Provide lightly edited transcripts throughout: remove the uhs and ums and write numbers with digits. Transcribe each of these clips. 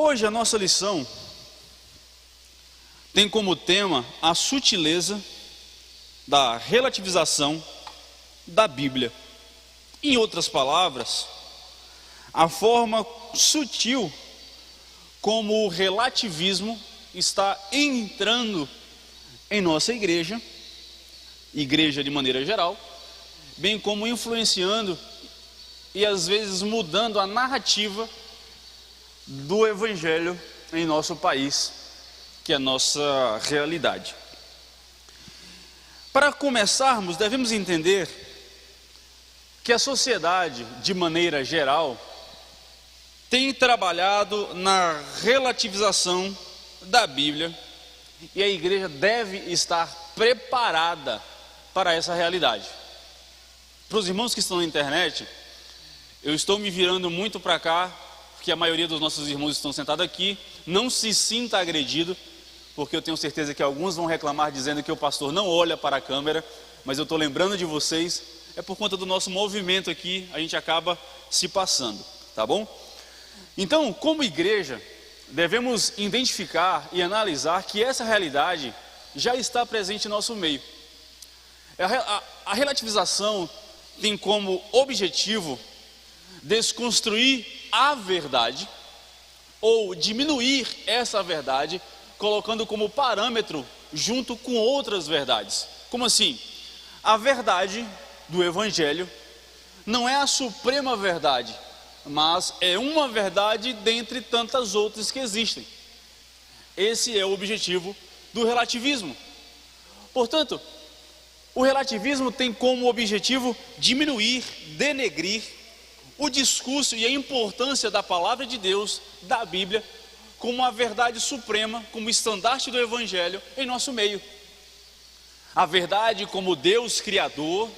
Hoje a nossa lição tem como tema a sutileza da relativização da Bíblia. Em outras palavras, a forma sutil como o relativismo está entrando em nossa igreja de maneira geral, bem como influenciando e às vezes mudando a narrativa do Evangelho em nosso país, que é a nossa realidade. Para começarmos, devemos entender que a sociedade, de maneira geral, tem trabalhado na relativização da Bíblia e a igreja deve estar preparada para essa realidade. Para os irmãos que estão na internet, eu estou me virando muito para cá, porque a maioria dos nossos irmãos estão sentados aqui. Não se sinta agredido, porque eu tenho certeza que alguns vão reclamar dizendo que o pastor não olha para a câmera, mas eu estou lembrando de vocês, é por conta do nosso movimento aqui, a gente acaba se passando, tá bom? Então, como igreja, devemos identificar e analisar que essa realidade já está presente em nosso meio. A relativização tem como objetivo desconstruir a verdade ou diminuir essa verdade, colocando como parâmetro junto com outras verdades. Como assim? A verdade do Evangelho não é a suprema verdade, mas é uma verdade dentre tantas outras que existem. Esse é o objetivo do relativismo. Portanto, o relativismo tem como objetivo diminuir, denegrir o discurso e a importância da palavra de Deus, da Bíblia, como a verdade suprema, como estandarte do Evangelho em nosso meio. A verdade como Deus Criador,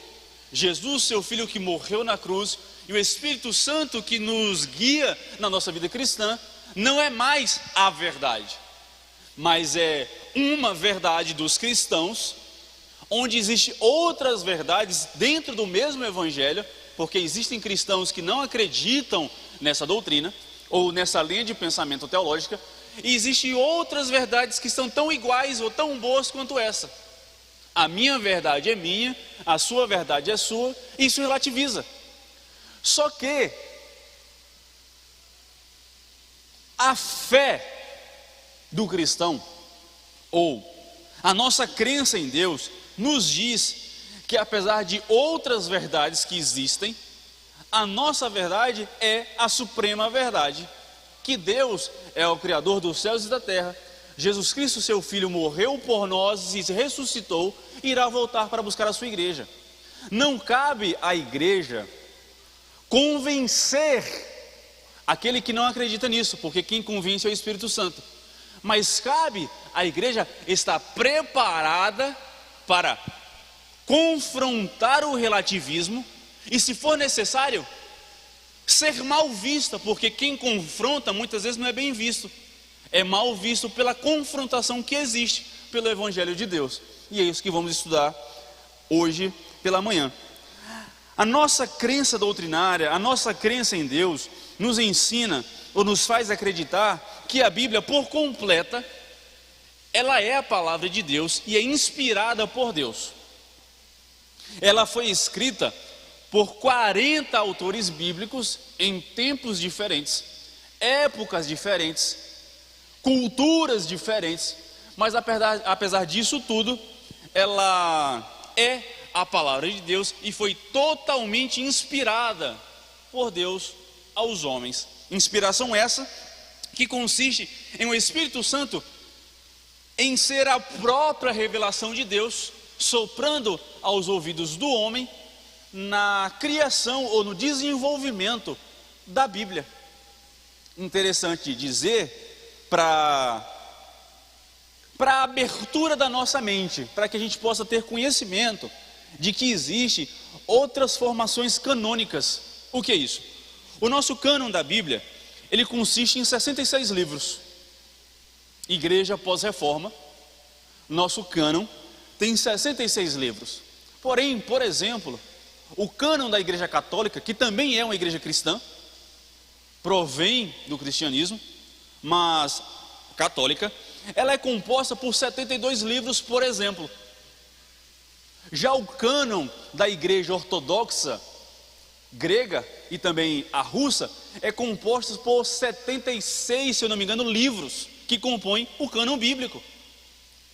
Jesus, seu Filho que morreu na cruz, e o Espírito Santo que nos guia na nossa vida cristã, não é mais a verdade, mas é uma verdade dos cristãos, onde existem outras verdades dentro do mesmo Evangelho, porque existem cristãos que não acreditam nessa doutrina, ou nessa linha de pensamento teológica, e existem outras verdades que são tão iguais ou tão boas quanto essa. A minha verdade é minha, a sua verdade é sua, isso relativiza. Só que a fé do cristão, ou a nossa crença em Deus, nos diz que apesar de outras verdades que existem, a nossa verdade é a suprema verdade, que Deus é o Criador dos céus e da terra, Jesus Cristo, seu Filho, morreu por nós e ressuscitou, e irá voltar para buscar a sua igreja. Não cabe à igreja convencer aquele que não acredita nisso, porque quem convence é o Espírito Santo. Mas cabe à igreja estar preparada para confrontar o relativismo e, se for necessário, ser mal vista, porque quem confronta muitas vezes não é bem visto, é mal visto pela confrontação que existe pelo Evangelho de Deus. E é isso que vamos estudar hoje pela manhã. A nossa crença doutrinária, a nossa crença em Deus, nos ensina ou nos faz acreditar que a Bíblia por completa, ela é a palavra de Deus e é inspirada por Deus. Ela foi escrita por 40 autores bíblicos em tempos diferentes, épocas diferentes, culturas diferentes, mas apesar disso tudo, ela é a palavra de Deus e foi totalmente inspirada por Deus aos homens. Inspiração essa que consiste em o Espírito Santo em ser a própria revelação de Deus, soprando aos ouvidos do homem na criação ou no desenvolvimento da Bíblia. Interessante dizer para a abertura da nossa mente, para que a gente possa ter conhecimento de que existem outras formações canônicas. O que é isso? O nosso cânon da Bíblia, ele consiste em 66 livros. Igreja pós-reforma, nosso cânon tem 66 livros. Porém, por exemplo, o cânon da Igreja Católica, que também é uma igreja cristã, provém do cristianismo, mas católica, ela é composta por 72 livros, por exemplo. Já o cânon da Igreja Ortodoxa grega e também a russa é composto por 76, se eu não me engano, livros que compõem o cânon bíblico.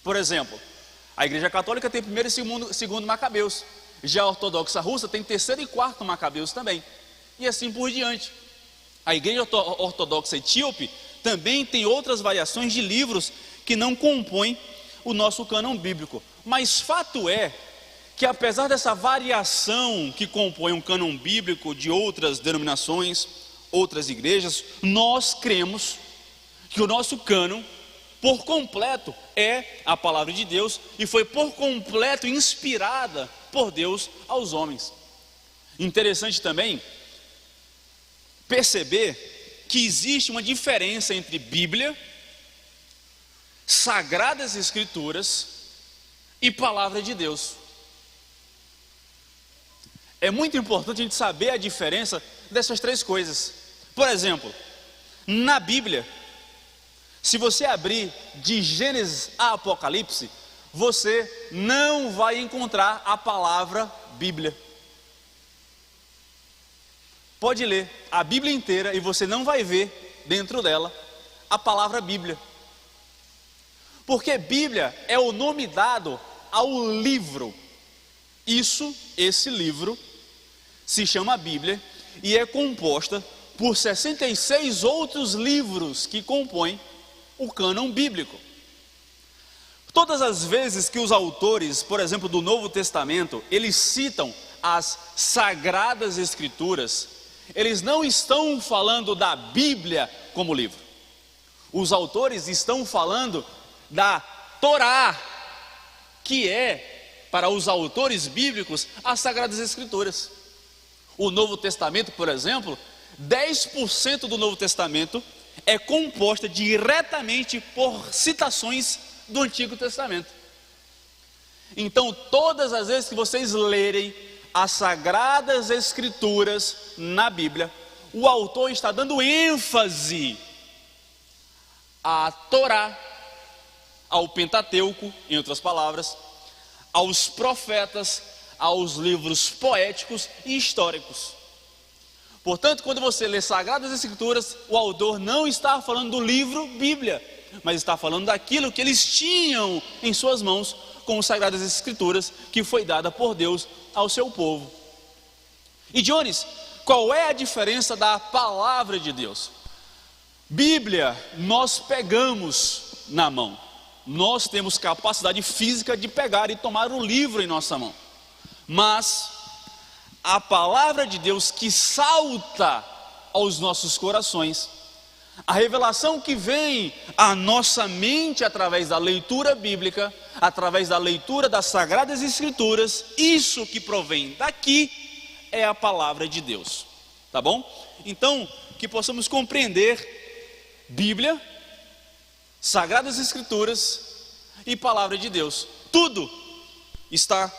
Por exemplo, a Igreja Católica tem primeiro e segundo Macabeus. Já a Ortodoxa russa tem terceiro e quarto Macabeus também. E assim por diante. A Igreja Ortodoxa Etíope também tem outras variações de livros que não compõem o nosso cânon bíblico. Mas fato é que apesar dessa variação que compõe um cânon bíblico de outras denominações, outras igrejas, nós cremos que o nosso cânon, por completo, é a palavra de Deus e foi por completo inspirada por Deus aos homens. Interessante também perceber que existe uma diferença entre Bíblia, Sagradas Escrituras e Palavra de Deus. É muito importante a gente saber a diferença dessas três coisas. Por exemplo, na Bíblia, se você abrir de Gênesis a Apocalipse, você não vai encontrar a palavra Bíblia. Pode ler a Bíblia inteira e você não vai ver dentro dela a palavra Bíblia. Porque Bíblia é o nome dado ao livro. Esse livro se chama Bíblia e é composta por 66 outros livros que compõem o cânon bíblico. Todas as vezes que os autores, por exemplo, do Novo Testamento, eles citam as Sagradas Escrituras, eles não estão falando da Bíblia como livro. Os autores estão falando da Torá, que é, para os autores bíblicos, as Sagradas Escrituras. O Novo Testamento, por exemplo, 10% do Novo Testamento é composta diretamente por citações do Antigo Testamento. Então, todas as vezes que vocês lerem as Sagradas Escrituras na Bíblia, o autor está dando ênfase à Torá, ao Pentateuco, em outras palavras, aos profetas, aos livros poéticos e históricos. Portanto, quando você lê Sagradas Escrituras, o autor não está falando do livro Bíblia, mas está falando daquilo que eles tinham em suas mãos como Sagradas Escrituras, que foi dada por Deus ao seu povo. E Jones, qual é a diferença da palavra de Deus? Bíblia, nós pegamos na mão. Nós temos capacidade física de pegar e tomar o livro em nossa mão. Mas a palavra de Deus que salta aos nossos corações, a revelação que vem à nossa mente através da leitura bíblica, através da leitura das Sagradas Escrituras, isso que provém daqui é a palavra de Deus, tá bom? Então, que possamos compreender Bíblia, Sagradas Escrituras e palavra de Deus, tudo está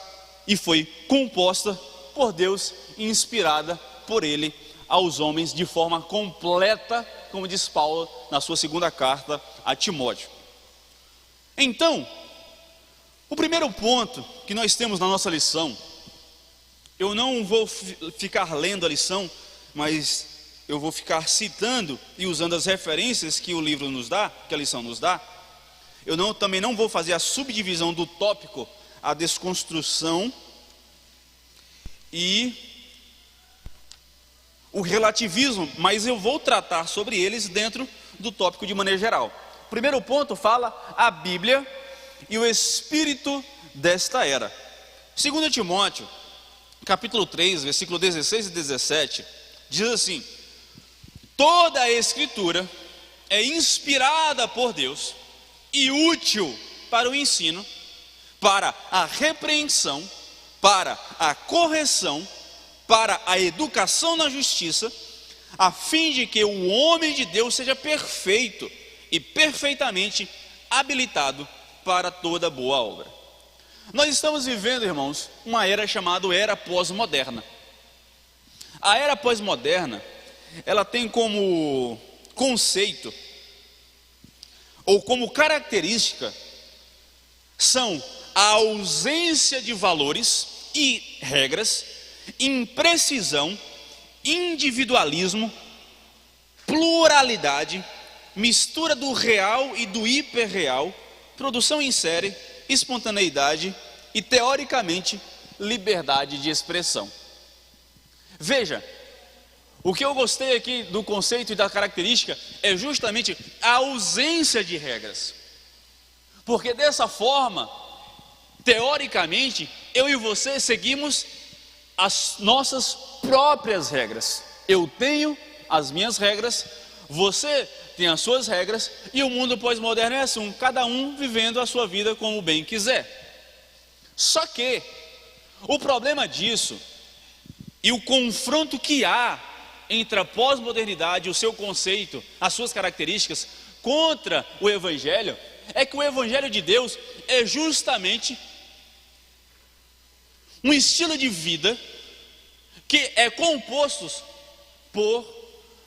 e foi composta por Deus e inspirada por Ele aos homens de forma completa, como diz Paulo na sua segunda carta a Timóteo. Então, o primeiro ponto que nós temos na nossa lição, eu não vou ficar lendo a lição, mas eu vou ficar citando e usando as referências que o livro nos dá, que a lição nos dá. Também não vou fazer a subdivisão do tópico, a desconstrução e o relativismo, mas eu vou tratar sobre eles dentro do tópico de maneira geral. O primeiro ponto fala a Bíblia e o espírito desta era. 2 Timóteo, capítulo 3, versículo 16 e 17, diz assim: toda a Escritura é inspirada por Deus e útil para o ensino, para a repreensão, para a correção, para a educação na justiça, a fim de que o homem de Deus seja perfeito e perfeitamente habilitado para toda boa obra. Nós estamos vivendo, irmãos, uma era chamada era pós-moderna. A era pós-moderna, ela tem como conceito ou como característica, são a ausência de valores e regras, imprecisão, individualismo, pluralidade, mistura do real e do hiperreal, produção em série, espontaneidade e, teoricamente, liberdade de expressão. Veja, o que eu gostei aqui do conceito e da característica é justamente a ausência de regras. Porque dessa forma, teoricamente, eu e você seguimos as nossas próprias regras. Eu tenho as minhas regras, você tem as suas regras, e o mundo pós-moderno é assim, cada um vivendo a sua vida como bem quiser. Só que o problema disso e o confronto que há entre a pós-modernidade, o seu conceito, as suas características, contra o Evangelho, é que o Evangelho de Deus é justamente um estilo de vida que é composto por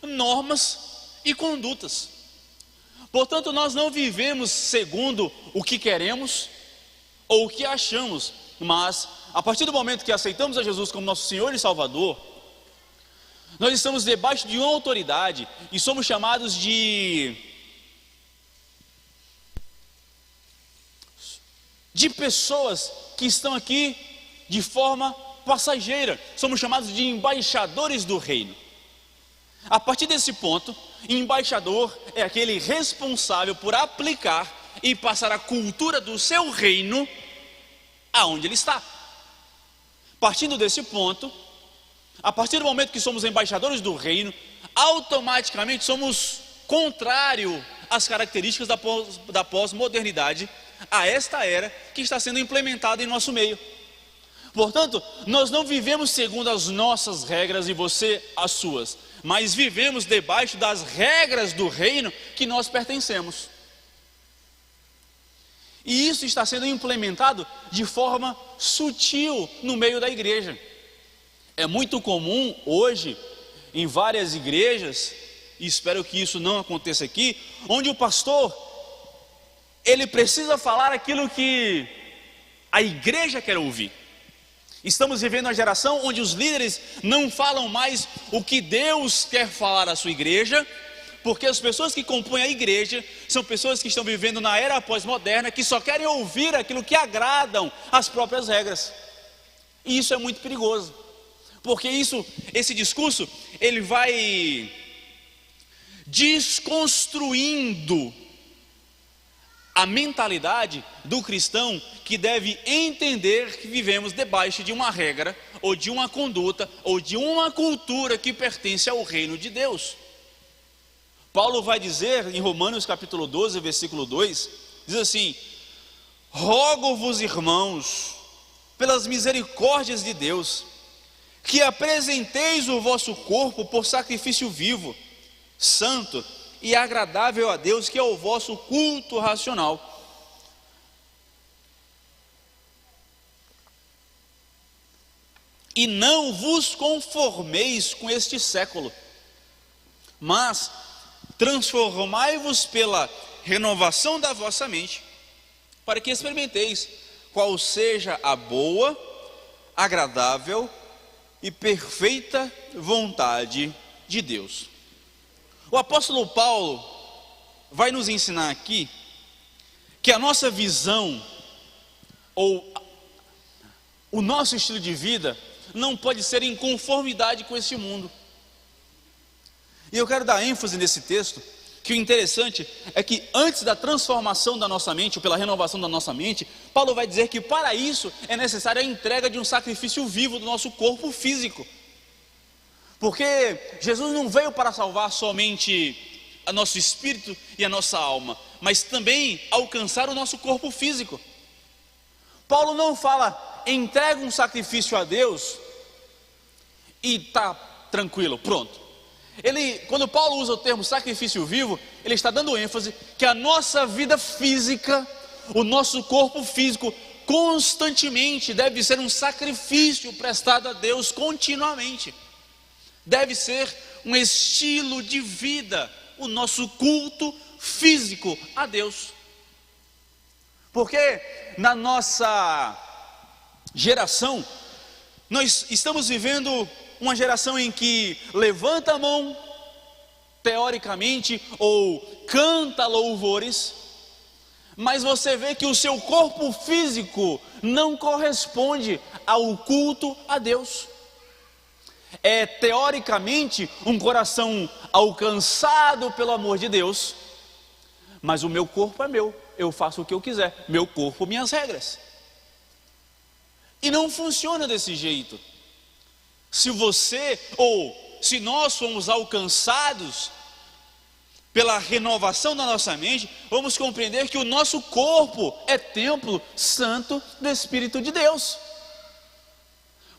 normas e condutas. Portanto, nós não vivemos segundo o que queremos ou o que achamos, mas a partir do momento que aceitamos a Jesus como nosso Senhor e Salvador, nós estamos debaixo de uma autoridade e somos chamados de pessoas que estão aqui de forma passageira. Somos chamados de embaixadores do reino. A partir desse ponto, embaixador é aquele responsável por aplicar e passar a cultura do seu reino aonde ele está. Partindo desse ponto, a partir do momento que somos embaixadores do reino, automaticamente somos contrário às características da pós-modernidade, a esta era que está sendo implementada em nosso meio. Portanto, nós não vivemos segundo as nossas regras e você as suas, mas vivemos debaixo das regras do reino que nós pertencemos. E isso está sendo implementado de forma sutil no meio da igreja. É muito comum hoje, em várias igrejas, e espero que isso não aconteça aqui, onde o pastor, ele precisa falar aquilo que a igreja quer ouvir. Estamos vivendo uma geração onde os líderes não falam mais o que Deus quer falar à sua igreja, porque as pessoas que compõem a igreja são pessoas que estão vivendo na era pós-moderna, que só querem ouvir aquilo que agradam às próprias regras. E isso é muito perigoso, porque esse discurso, ele vai desconstruindo a mentalidade do cristão que deve entender que vivemos debaixo de uma regra, ou de uma conduta, ou de uma cultura que pertence ao reino de Deus. Paulo vai dizer em Romanos capítulo 12, versículo 2, diz assim: rogo-vos, irmãos, pelas misericórdias de Deus, que apresenteis o vosso corpo por sacrifício vivo, santo e agradável a Deus, que é o vosso culto racional. E não vos conformeis com este século, mas transformai-vos pela renovação da vossa mente, para que experimenteis qual seja a boa, agradável e perfeita vontade de Deus. O apóstolo Paulo vai nos ensinar aqui que a nossa visão, ou o nosso estilo de vida, não pode ser em conformidade com esse mundo. E eu quero dar ênfase nesse texto, que o interessante é que antes da transformação da nossa mente, ou pela renovação da nossa mente, Paulo vai dizer que para isso é necessária a entrega de um sacrifício vivo do nosso corpo físico. Porque Jesus não veio para salvar somente o nosso espírito e a nossa alma, mas também alcançar o nosso corpo físico. Paulo não fala, entrega um sacrifício a Deus e está tranquilo, pronto. Quando Paulo usa o termo sacrifício vivo, ele está dando ênfase que a nossa vida física, o nosso corpo físico, constantemente deve ser um sacrifício prestado a Deus continuamente. Deve ser um estilo de vida, o nosso culto físico a Deus. Porque na nossa geração, nós estamos vivendo uma geração em que levanta a mão, teoricamente, ou canta louvores, mas você vê que o seu corpo físico não corresponde ao culto a Deus. É teoricamente um coração alcançado pelo amor de Deus, mas o meu corpo é meu, eu faço o que eu quiser, meu corpo, minhas regras. E não funciona desse jeito. Se você, ou se nós somos alcançados pela renovação da nossa mente, vamos compreender que o nosso corpo é templo santo do Espírito de Deus.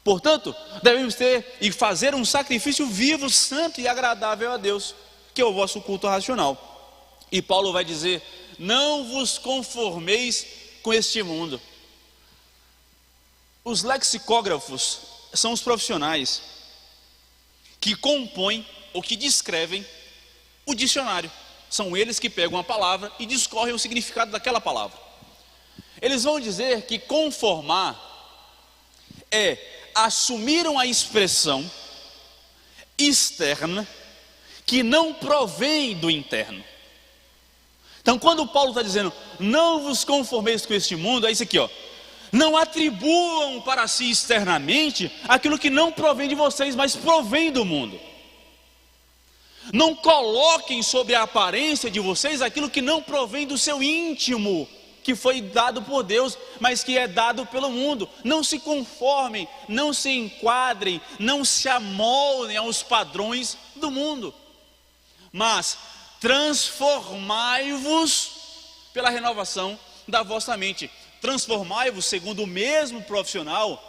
Portanto, devemos ter e fazer um sacrifício vivo, santo e agradável a Deus, que é o vosso culto racional. E Paulo vai dizer: não vos conformeis com este mundo. Os lexicógrafos são os profissionais que compõem ou que descrevem o dicionário. São eles que pegam a palavra e discorrem o significado daquela palavra. Eles vão dizer que conformar é assumir uma expressão externa que não provém do interno. Então, quando Paulo está dizendo não vos conformeis com este mundo, é isso aqui, ó. Não atribuam para si externamente aquilo que não provém de vocês, mas provém do mundo. Não coloquem sobre a aparência de vocês aquilo que não provém do seu íntimo, que foi dado por Deus, mas que é dado pelo mundo. Não se conformem, não se enquadrem, não se amoldem aos padrões do mundo, mas transformai-vos pela renovação da vossa mente. Transformai-vos, segundo o mesmo profissional,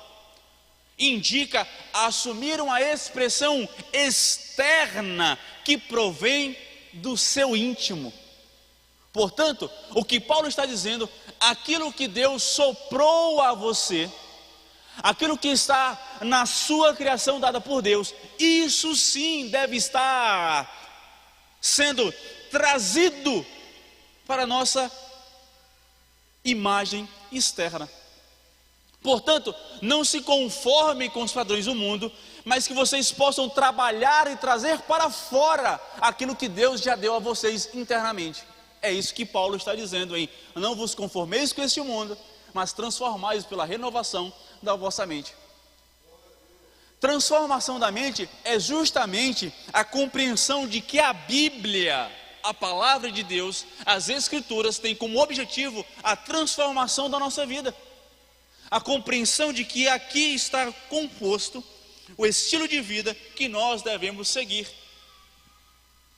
indica assumir uma expressão externa que provém do seu íntimo. Portanto, o que Paulo está dizendo, aquilo que Deus soprou a você, aquilo que está na sua criação dada por Deus, isso sim deve estar sendo trazido para a nossa imagem externa. Portanto, não se conformem com os padrões do mundo, mas que vocês possam trabalhar e trazer para fora aquilo que Deus já deu a vocês internamente. É isso que Paulo está dizendo aí: não vos conformeis com este mundo, mas transformai-vos pela renovação da vossa mente. Transformação da mente é justamente a compreensão de que a Bíblia, a palavra de Deus, as Escrituras, têm como objetivo a transformação da nossa vida. A compreensão de que aqui está composto o estilo de vida que nós devemos seguir.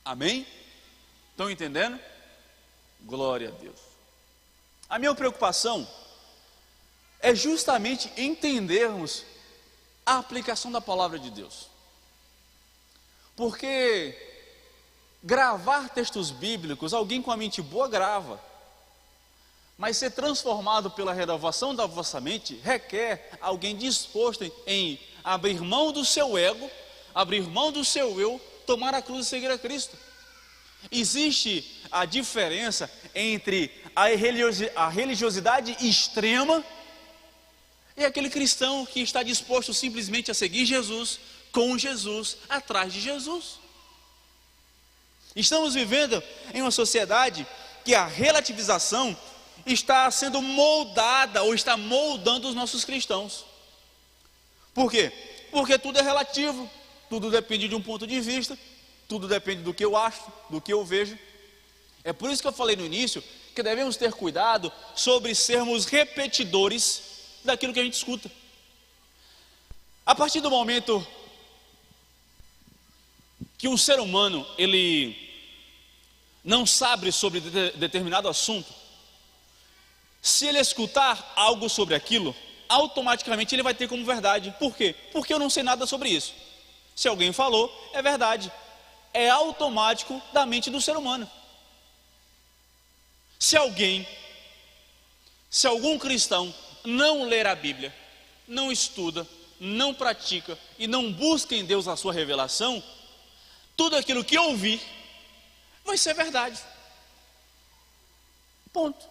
Amém? Estão entendendo? Glória a Deus. A minha preocupação é justamente entendermos a aplicação da palavra de Deus. Porque gravar textos bíblicos, alguém com a mente boa grava, mas ser transformado pela renovação da vossa mente requer alguém disposto em abrir mão do seu ego, abrir mão do seu eu, tomar a cruz e seguir a Cristo. Existe a diferença entre a religiosidade extrema e aquele cristão que está disposto simplesmente a seguir Jesus, com Jesus, atrás de Jesus. Estamos vivendo em uma sociedade que a relativização está sendo moldada, ou está moldando os nossos cristãos. Por quê? Porque tudo é relativo, tudo depende de um ponto de vista, tudo depende do que eu acho, do que eu vejo. É por isso que eu falei no início que devemos ter cuidado sobre sermos repetidores daquilo que a gente escuta. A partir do momento que um ser humano ele não sabe sobre determinado assunto, se ele escutar algo sobre aquilo, automaticamente ele vai ter como verdade. Por quê? Porque eu não sei nada sobre isso. Se alguém falou, é verdade. É automático da mente do ser humano. Se algum cristão não ler a Bíblia, não estuda, não pratica e não busca em Deus a sua revelação, tudo aquilo que ouvir vai ser verdade. Ponto.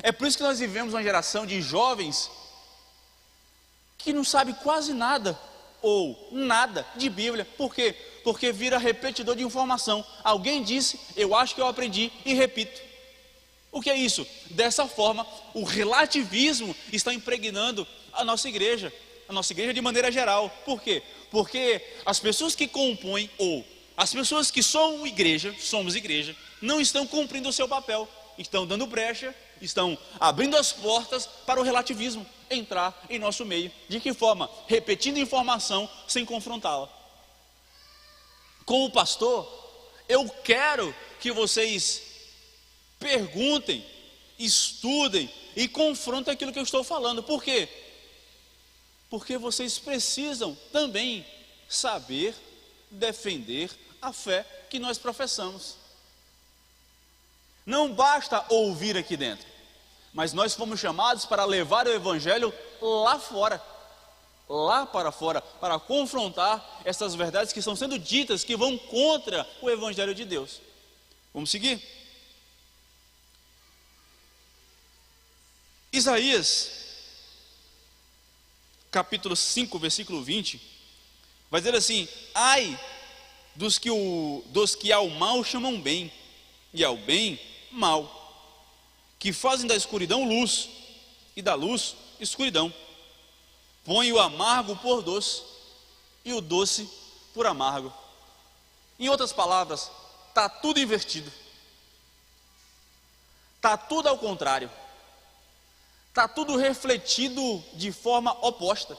É por isso que nós vivemos uma geração de jovens que não sabe quase nada ou nada de Bíblia. Por quê? Porque vira repetidor de informação. Alguém disse, eu acho que eu aprendi e repito. O que é isso? Dessa forma, o relativismo está impregnando a nossa igreja de maneira geral. Por quê? Porque as pessoas que compõem, ou as pessoas que somos igreja, não estão cumprindo o seu papel, estão dando brecha, estão abrindo as portas para o relativismo entrar em nosso meio. De que forma? Repetindo informação sem confrontá-la. Como pastor, eu quero que vocês perguntem, estudem e confrontem aquilo que eu estou falando. Por quê? Porque vocês precisam também saber defender a fé que nós professamos. Não basta ouvir aqui dentro, mas nós fomos chamados para levar o evangelho lá fora, lá para fora, para confrontar essas verdades que estão sendo ditas, que vão contra o evangelho de Deus. Vamos seguir? Isaías, capítulo 5, versículo 20, vai dizer assim: ai dos que ao mal chamam bem, e ao bem mal, que fazem da escuridão luz, e da luz escuridão, põe o amargo por doce, e o doce por amargo. Em outras palavras, está tudo invertido, está tudo ao contrário, está tudo refletido de forma oposta.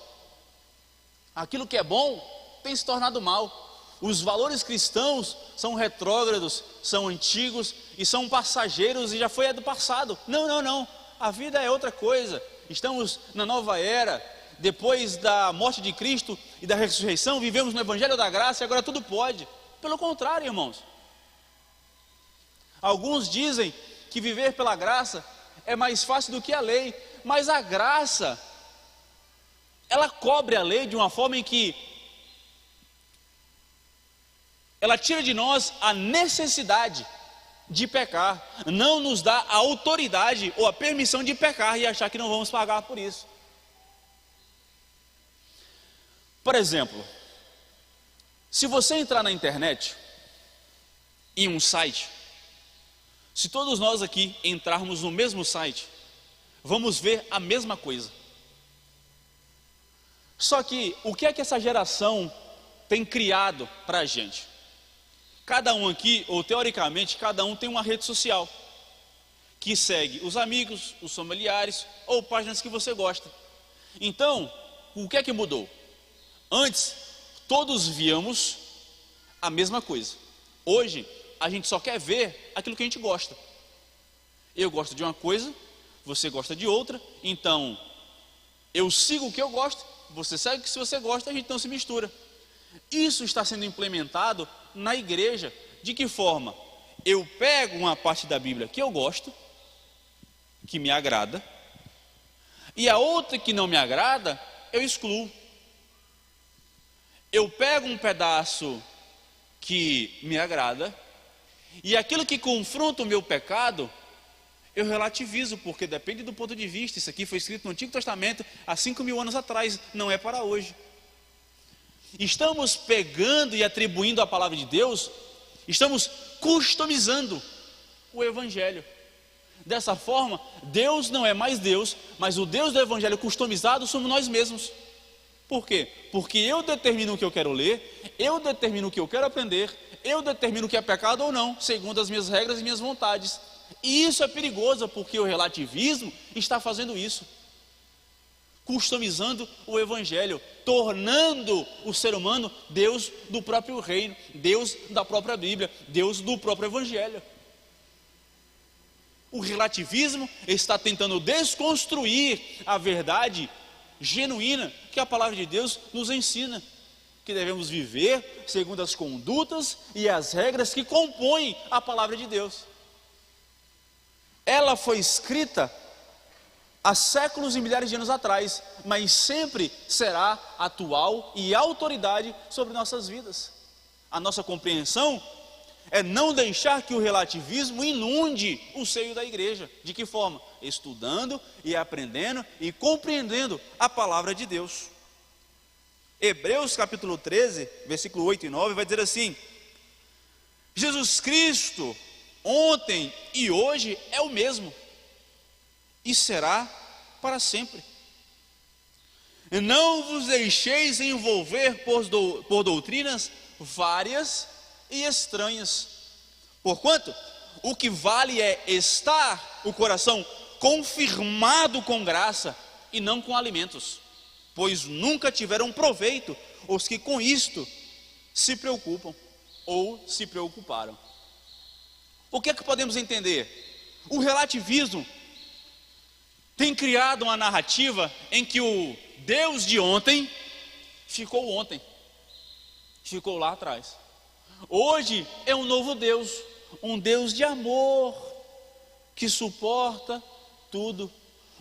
Aquilo que é bom tem se tornado mal. Os valores cristãos são retrógrados, são antigos e são passageiros e já foi do passado. Não, a vida é outra coisa. Estamos na nova era. Depois da morte de Cristo e da ressurreição, vivemos no evangelho da graça e agora tudo pode. Pelo contrário, irmãos, alguns dizem que viver pela graça é mais fácil do que a lei, mas a graça, ela cobre a lei de uma forma em que ela tira de nós a necessidade de pecar, não nos dá a autoridade ou a permissão de pecar e achar que não vamos pagar por isso. Por exemplo, se você entrar na internet, em um site, se todos nós aqui entrarmos no mesmo site, vamos ver a mesma coisa. Só que o que é que essa geração tem criado para a gente? Cada um aqui, ou teoricamente, cada um tem uma rede social que segue os amigos, os familiares ou páginas que você gosta. Então, o que é que mudou? Antes, todos víamos a mesma coisa. Hoje, a gente só quer ver aquilo que a gente gosta. Eu gosto de uma coisa, você gosta de outra, então eu sigo o que eu gosto, você segue o que você gosta, a gente não se mistura. Isso está sendo implementado na igreja. De que forma? Eu pego uma parte da Bíblia que eu gosto, que me agrada, e a outra que não me agrada, eu excluo. Eu pego um pedaço que me agrada, e aquilo que confronta o meu pecado, eu relativizo, porque depende do ponto de vista. Isso aqui foi escrito no Antigo Testamento há 5.000 anos atrás, não é para hoje. Estamos pegando e atribuindo à palavra de Deus, estamos customizando o Evangelho. Dessa forma, Deus não é mais Deus, mas o Deus do Evangelho customizado somos nós mesmos. Por quê? Porque eu determino o que eu quero ler, eu determino o que eu quero aprender, eu determino o que é pecado ou não, segundo as minhas regras e minhas vontades. E isso é perigoso, porque o relativismo está fazendo isso, customizando o Evangelho, tornando o ser humano Deus do próprio reino, Deus da própria Bíblia, Deus do próprio Evangelho. O relativismo está tentando desconstruir a verdade genuína que a palavra de Deus nos ensina, que devemos viver segundo as condutas e as regras que compõem a palavra de Deus. Ela foi escrita há séculos e milhares de anos atrás, mas sempre será atual e autoridade sobre nossas vidas. A nossa compreensão é não deixar que o relativismo inunde o seio da igreja. De que forma? Estudando e aprendendo e compreendendo a palavra de Deus. Hebreus capítulo 13, versículo 8 e 9 vai dizer assim: Jesus Cristo ontem e hoje é o mesmo e será para sempre. Não vos deixeis envolver por doutrinas várias e estranhas, porquanto o que vale é estar o coração confirmado com graça e não com alimentos, pois nunca tiveram proveito os que com isto se preocupam ou se preocuparam. O que é que podemos entender? O relativismo tem criado uma narrativa em que o Deus de ontem ficou lá atrás. Hoje é um novo Deus, um Deus de amor, que suporta tudo.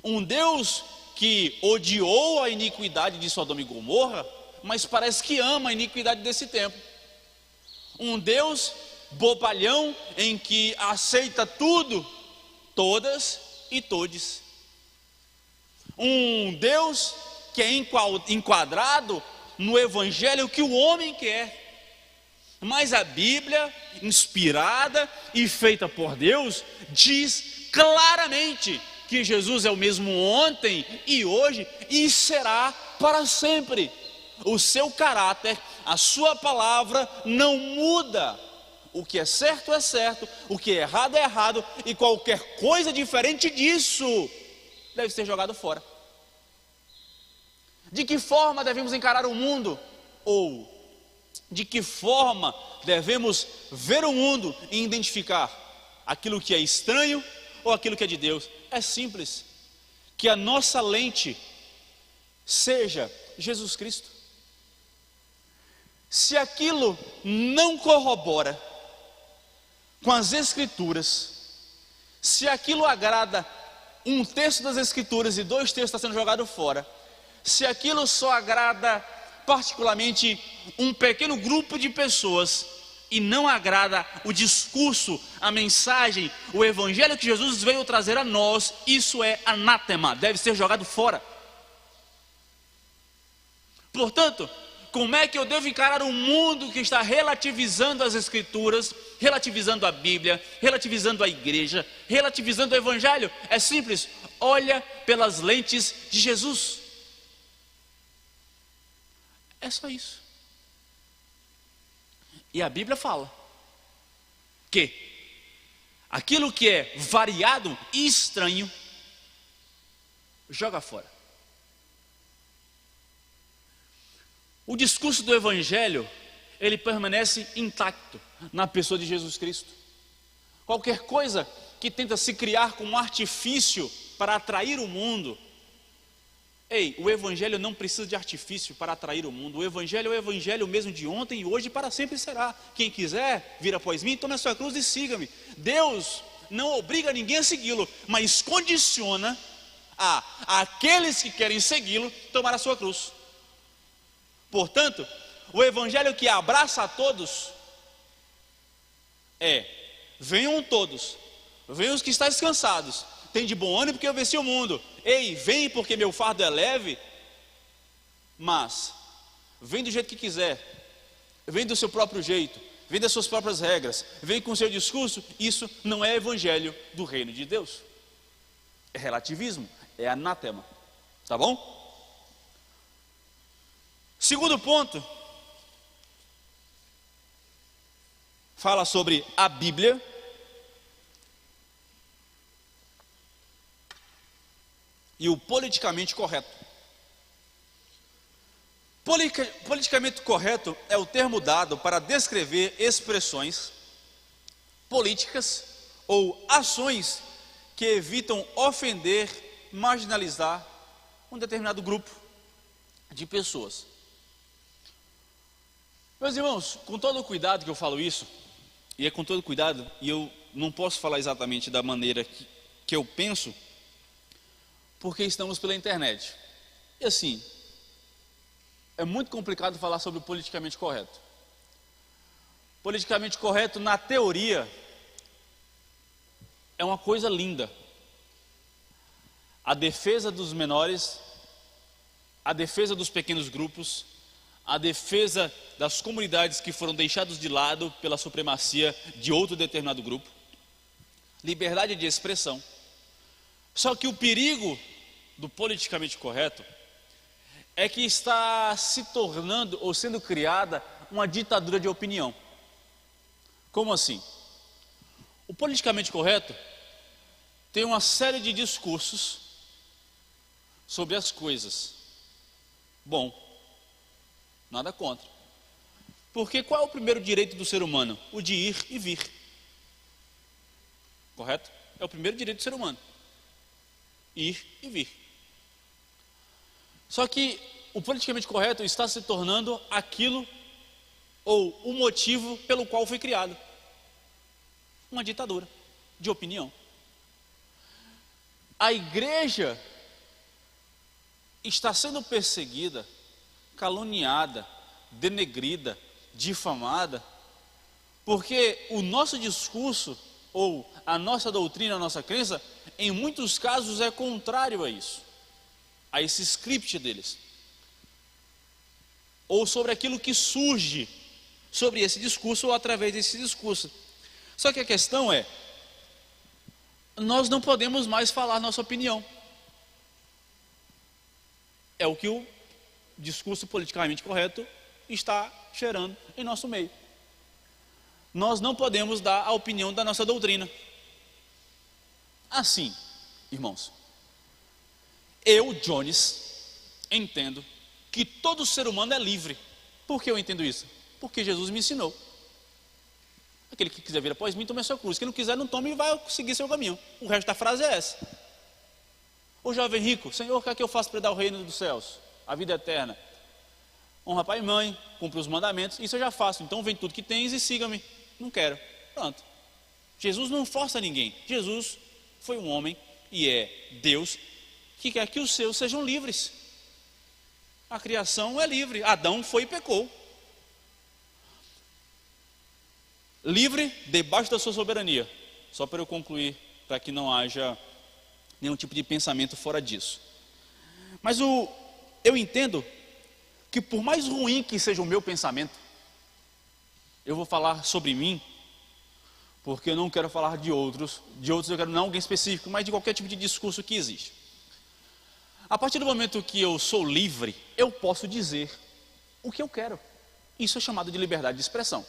Um Deus que odiou a iniquidade de Sodoma e Gomorra, mas parece que ama a iniquidade desse tempo. Um Deus bobalhão em que aceita tudo, todas e todes. Um Deus que é enquadrado no evangelho que o homem quer. Mas a Bíblia, inspirada e feita por Deus, diz claramente que Jesus é o mesmo ontem e hoje e será para sempre. O seu caráter, a sua palavra não muda. O que é certo, o que é errado, e qualquer coisa diferente disso deve ser jogado fora. De que forma devemos encarar o mundo? Ou de que forma devemos ver o mundo e identificar aquilo que é estranho ou aquilo que é de Deus? É simples, que a nossa lente seja Jesus Cristo. Se aquilo não corrobora com as Escrituras, se aquilo agrada um terço das Escrituras e 2 terços está sendo jogado fora, se aquilo só agrada particularmente um pequeno grupo de pessoas e não agrada o discurso, a mensagem, o evangelho que Jesus veio trazer a nós, isso é anátema, deve ser jogado fora. Portanto, como é que eu devo encarar um mundo que está relativizando as Escrituras, relativizando a Bíblia, relativizando a igreja, relativizando o evangelho? É simples, olha pelas lentes de Jesus. É só isso. E a Bíblia fala que aquilo que é variado e estranho, joga fora. O discurso do Evangelho, ele permanece intacto na pessoa de Jesus Cristo. Qualquer coisa que tenta se criar como um artifício para atrair o mundo, o Evangelho não precisa de artifício para atrair o mundo. O Evangelho é o Evangelho mesmo de ontem e hoje e para sempre será. Quem quiser vir após mim, tome a sua cruz e siga-me. Deus não obriga ninguém a segui-lo, mas condiciona aqueles que querem segui-lo tomar a sua cruz. Portanto, o Evangelho que abraça a todos venham todos, venham os que estão descansados, tem de bom ânimo porque eu venci o mundo. Vem porque meu fardo é leve. Mas vem do jeito que quiser, vem do seu próprio jeito, vem das suas próprias regras, vem com o seu discurso. Isso não é evangelho do reino de Deus. É relativismo, é anátema. Tá bom? Segundo ponto, fala sobre a Bíblia e o politicamente correto. Politicamente correto é o termo dado para descrever expressões políticas ou ações que evitam ofender, marginalizar um determinado grupo de pessoas. Meus irmãos, com todo o cuidado que eu falo isso, e é com todo cuidado, e eu não posso falar exatamente da maneira que eu penso, porque estamos pela internet. E assim, é muito complicado falar sobre o politicamente correto. Politicamente correto, na teoria, é uma coisa linda. A defesa dos menores, a defesa dos pequenos grupos, a defesa das comunidades que foram deixadas de lado pela supremacia de outro determinado grupo, liberdade de expressão. Só que o perigo do politicamente correto é que está se tornando ou sendo criada uma ditadura de opinião. Como assim? O politicamente correto tem uma série de discursos sobre as coisas. Bom, nada contra. Porque qual é o primeiro direito do ser humano? O de ir e vir. Correto? É o primeiro direito do ser humano. Ir e vir. Só que o politicamente correto está se tornando aquilo ou o motivo pelo qual foi criado. Uma ditadura de opinião. A igreja está sendo perseguida, caluniada, denegrida, difamada, porque o nosso discurso ou a nossa doutrina, a nossa crença, em muitos casos é contrário a isso, a esse script deles, ou sobre aquilo que surge sobre esse discurso ou através desse discurso. Só que a questão é, nós não podemos mais falar nossa opinião. É o que o discurso politicamente correto está gerando em nosso meio. Nós não podemos dar a opinião da nossa doutrina. Assim, irmãos, eu, Jones, entendo que todo ser humano é livre. Por que eu entendo isso? Porque Jesus me ensinou. Aquele que quiser vir após mim, tome a sua cruz. Quem não quiser, não tome e vai seguir seu caminho. O resto da frase é essa. O jovem rico: Senhor, o que é que eu faço para dar o reino dos céus? A vida eterna. Honra pai e mãe, cumpre os mandamentos. Isso eu já faço. Então vem tudo que tens e siga-me. Não quero. Pronto. Jesus não força ninguém. Jesus foi um homem e é Deus que quer que os seus sejam livres. A criação é livre. Adão foi e pecou. Livre debaixo da sua soberania. Só para eu concluir, para que não haja nenhum tipo de pensamento fora disso. Mas eu entendo que por mais ruim que seja o meu pensamento, eu vou falar sobre mim, porque eu não quero falar de outros eu quero não alguém específico, mas de qualquer tipo de discurso que existe. A partir do momento que eu sou livre, eu posso dizer o que eu quero. Isso é chamado de liberdade de expressão.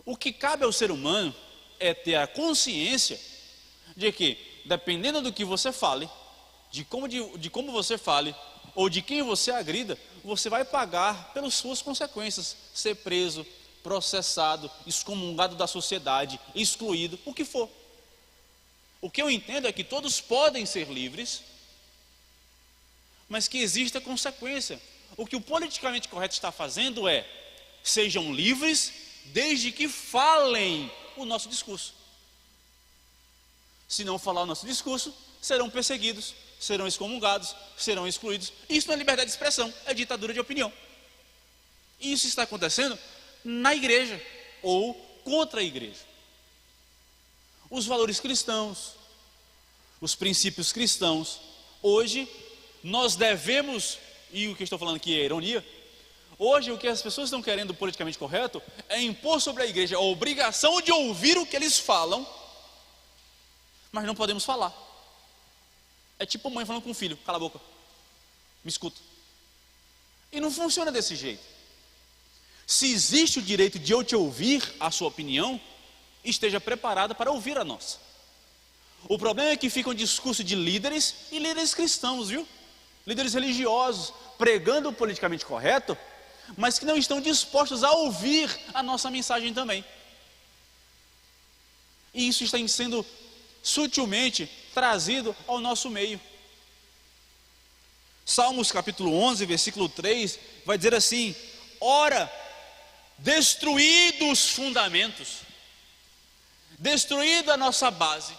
O que cabe ao ser humano é ter a consciência de que, dependendo do que você fale, de como você fale, ou de quem você agrida, você vai pagar pelas suas consequências. Ser preso, processado, excomungado da sociedade, excluído, o que for. O que eu entendo é que todos podem ser livres, mas que exista consequência. O que o politicamente correto está fazendo é: sejam livres desde que falem o nosso discurso. Se não falar o nosso discurso, serão perseguidos, serão excomungados, serão excluídos. Isso não é liberdade de expressão, é ditadura de opinião. E isso está acontecendo na igreja ou contra a igreja. Os valores cristãos, os princípios cristãos, hoje nós devemos, e o que eu estou falando aqui é ironia, hoje o que as pessoas estão querendo politicamente correto é impor sobre a igreja a obrigação de ouvir o que eles falam, mas não podemos falar. É tipo mãe falando com o filho: cala a boca, me escuta. E não funciona desse jeito. Se existe o direito de eu te ouvir a sua opinião, esteja preparada para ouvir a nossa. O problema é que fica um discurso de líderes e líderes cristãos, viu? Líderes religiosos pregando o politicamente correto, mas que não estão dispostos a ouvir a nossa mensagem também. E isso está sendo sutilmente trazido ao nosso meio. Salmos capítulo 11, versículo 3, vai dizer assim: ora, destruídos os fundamentos, destruída a nossa base,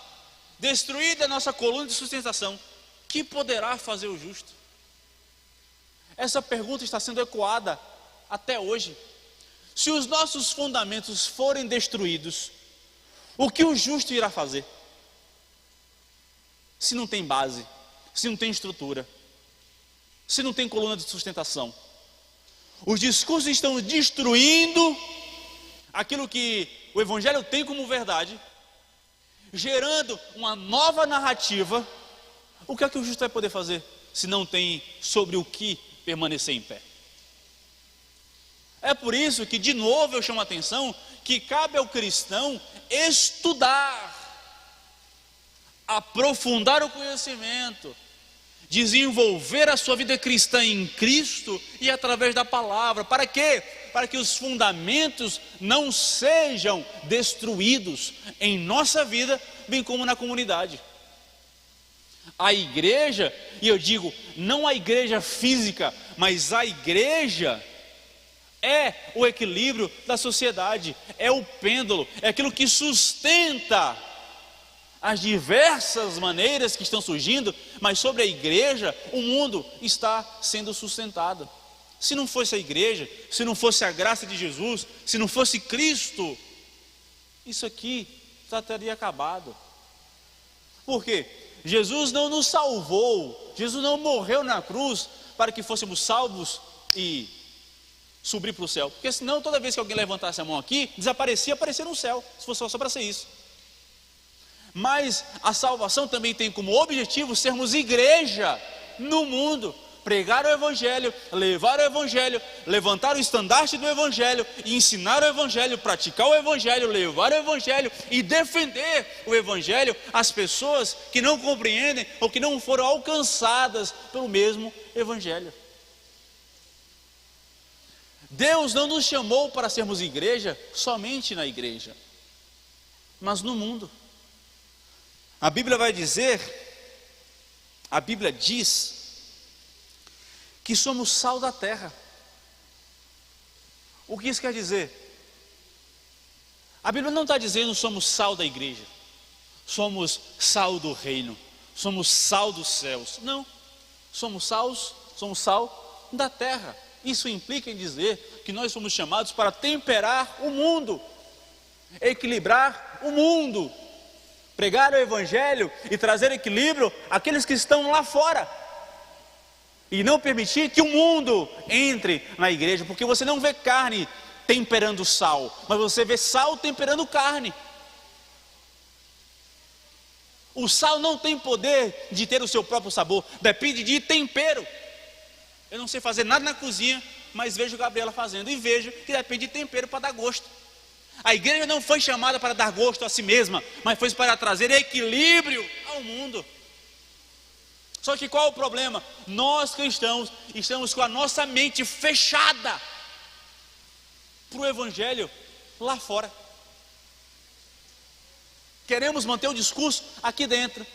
destruída a nossa coluna de sustentação, que poderá fazer o justo? Essa pergunta está sendo ecoada até hoje. Se os nossos fundamentos forem destruídos, o que o justo irá fazer? Se não tem base, se não tem estrutura, se não tem coluna de sustentação. Os discursos estão destruindo aquilo que o Evangelho tem como verdade, gerando uma nova narrativa. O que é que o justo vai poder fazer se não tem sobre o que permanecer em pé? É por isso que, de novo, eu chamo a atenção que cabe ao cristão estudar, aprofundar o conhecimento, desenvolver a sua vida cristã em Cristo e através da palavra. Para quê? Para que os fundamentos não sejam destruídos em nossa vida, bem como na comunidade. A igreja, e eu digo, não a igreja física, mas a igreja é o equilíbrio da sociedade, é o pêndulo, é aquilo que sustenta as diversas maneiras que estão surgindo, mas sobre a igreja o mundo está sendo sustentado. Se não fosse a igreja, se não fosse a graça de Jesus, se não fosse Cristo, isso aqui já teria acabado. Por quê? Jesus não nos salvou, Jesus não morreu na cruz para que fôssemos salvos e subir para o céu, porque senão toda vez que alguém levantasse a mão aqui, aparecia no céu, se fosse só para ser isso. Mas a salvação também tem como objetivo sermos igreja no mundo, pregar o Evangelho, levar o Evangelho, levantar o estandarte do Evangelho, e ensinar o Evangelho, praticar o Evangelho, levar o Evangelho e defender o Evangelho às pessoas que não compreendem ou que não foram alcançadas pelo mesmo Evangelho. Deus não nos chamou para sermos igreja somente na igreja, mas no mundo. A Bíblia vai dizer, a Bíblia diz que somos sal da terra. O que isso quer dizer? A Bíblia não está dizendo somos sal da igreja, somos sal do reino, somos sal dos céus. Não, somos sal da terra. Isso implica em dizer que nós somos chamados para temperar o mundo, equilibrar o mundo, pregar o Evangelho e trazer equilíbrio àqueles que estão lá fora, e não permitir que o mundo entre na igreja, porque você não vê carne temperando sal, mas você vê sal temperando carne. O sal não tem poder de ter o seu próprio sabor, depende de tempero. Eu não sei fazer nada na cozinha, mas vejo Gabriela fazendo e vejo que depende de tempero para dar gosto. A igreja não foi chamada para dar gosto a si mesma, mas foi para trazer equilíbrio ao mundo. Só que qual é o problema? Nós cristãos estamos com a nossa mente fechada para o Evangelho lá fora. Queremos manter o discurso aqui dentro,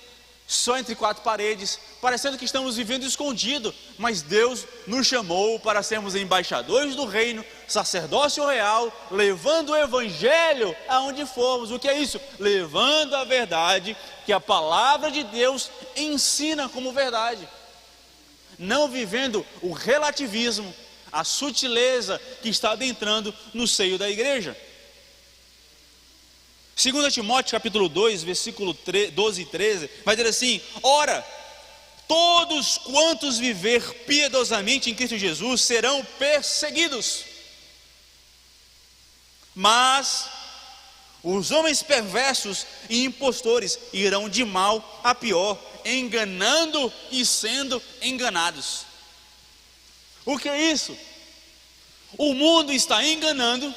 só entre quatro paredes, parecendo que estamos vivendo escondido, mas Deus nos chamou para sermos embaixadores do reino, sacerdócio real, levando o Evangelho aonde formos. O que é isso? Levando a verdade que a palavra de Deus ensina como verdade, não vivendo o relativismo, a sutileza que está adentrando no seio da igreja. 2 Timóteo capítulo 2, versículo 12 e 13, vai dizer assim: ora, todos quantos viver piedosamente em Cristo Jesus serão perseguidos, mas os homens perversos e impostores irão de mal a pior, enganando e sendo enganados. O que é isso? O mundo está enganando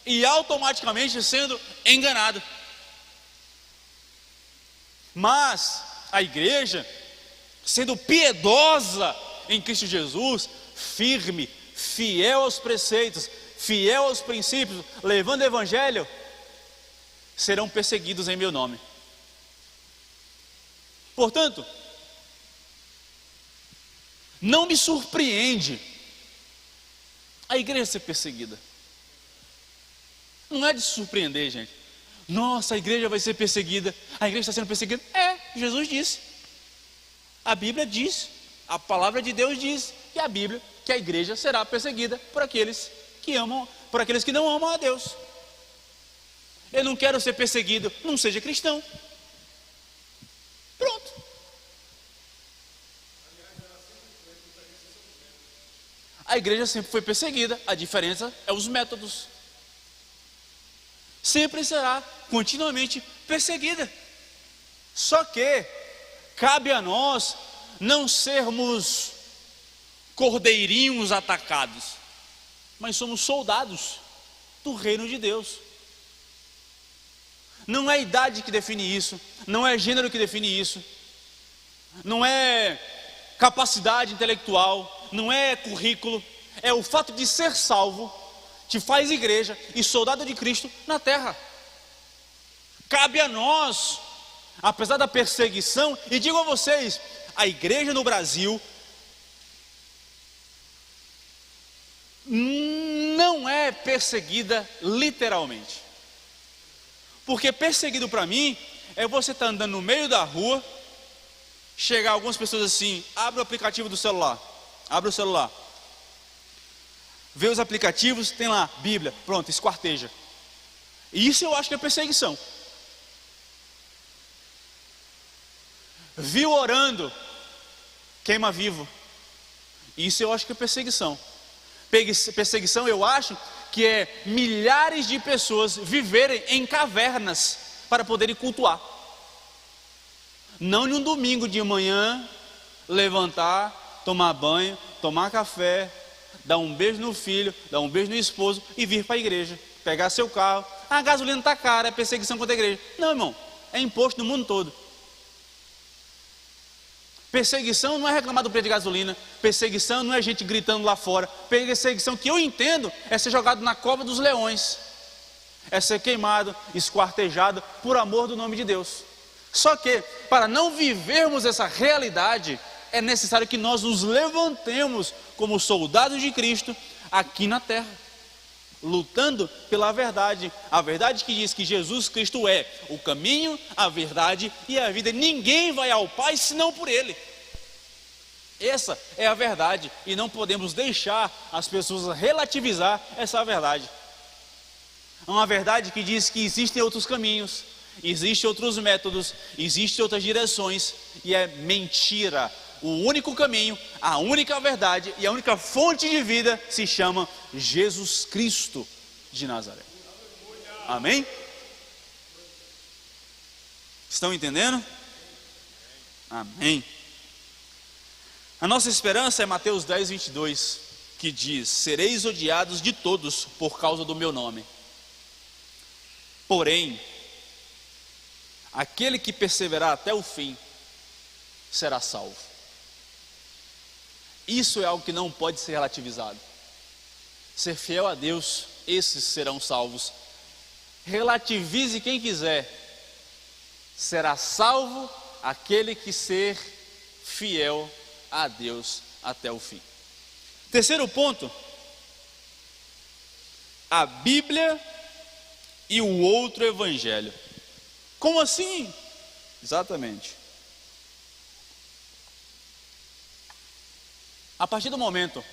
e automaticamente sendo enganado. Mas a igreja, sendo piedosa em Cristo Jesus, firme, fiel aos preceitos, fiel aos princípios, levando o Evangelho, serão perseguidos em meu nome. Portanto, não me surpreende a igreja ser perseguida. Não é de se surpreender, gente. Nossa, a igreja vai ser perseguida. A igreja está sendo perseguida. Jesus disse. A Bíblia diz. A palavra de Deus diz. E a Bíblia, que a igreja será perseguida por aqueles por aqueles que não amam a Deus. Eu não quero ser perseguido, não seja cristão. Pronto. A igreja sempre foi perseguida, a diferença é os métodos. Sempre será continuamente perseguida. Só que cabe a nós não sermos cordeirinhos atacados, mas somos soldados do reino de Deus. Não é idade que define isso, não é gênero que define isso, não é capacidade intelectual, não é currículo, é o fato de ser salvo te faz igreja e soldado de Cristo na terra. Cabe a nós, apesar da perseguição, e digo a vocês, a igreja no Brasil não é perseguida literalmente. Porque perseguido para mim é você estar andando no meio da rua, chegar algumas pessoas assim, abre o aplicativo do celular, abre o celular, vê os aplicativos, tem lá, Bíblia, pronto, esquarteja. Isso eu acho que é perseguição. Viu orando, queima vivo. Isso eu acho que é perseguição. Perseguição eu acho que é milhares de pessoas viverem em cavernas para poderem cultuar. Não em um domingo de manhã, levantar, tomar banho, tomar café, dar um beijo no filho, dar um beijo no esposo e vir para a igreja, pegar seu carro. A gasolina está cara, é perseguição contra a igreja. Não, irmão, é imposto no mundo todo. Perseguição não é reclamar do preço de gasolina, perseguição não é gente gritando lá fora, perseguição que eu entendo é ser jogado na cova dos leões, é ser queimado, esquartejado por amor do nome de Deus. Só que para não vivermos essa realidade é necessário que nós nos levantemos como soldados de Cristo aqui na terra, lutando pela verdade, a verdade que diz que Jesus Cristo é o caminho, a verdade e a vida. Ninguém vai ao Pai senão por Ele. Essa é a verdade e não podemos deixar as pessoas relativizar essa verdade. É uma verdade que diz que existem outros caminhos, existem outros métodos, existem outras direções e é mentira. O único caminho, a única verdade e a única fonte de vida se chama Jesus Cristo de Nazaré. Amém? Estão entendendo? Amém. A nossa esperança é Mateus 10, 22, que diz: sereis odiados de todos por causa do meu nome. Porém, aquele que perseverar até o fim será salvo. Isso é algo que não pode ser relativizado. Ser fiel a Deus, esses serão salvos. Relativize quem quiser, será salvo aquele que ser fiel a Deus até o fim. Terceiro ponto, a Bíblia e o outro evangelho. Como assim? Exatamente. A partir do momento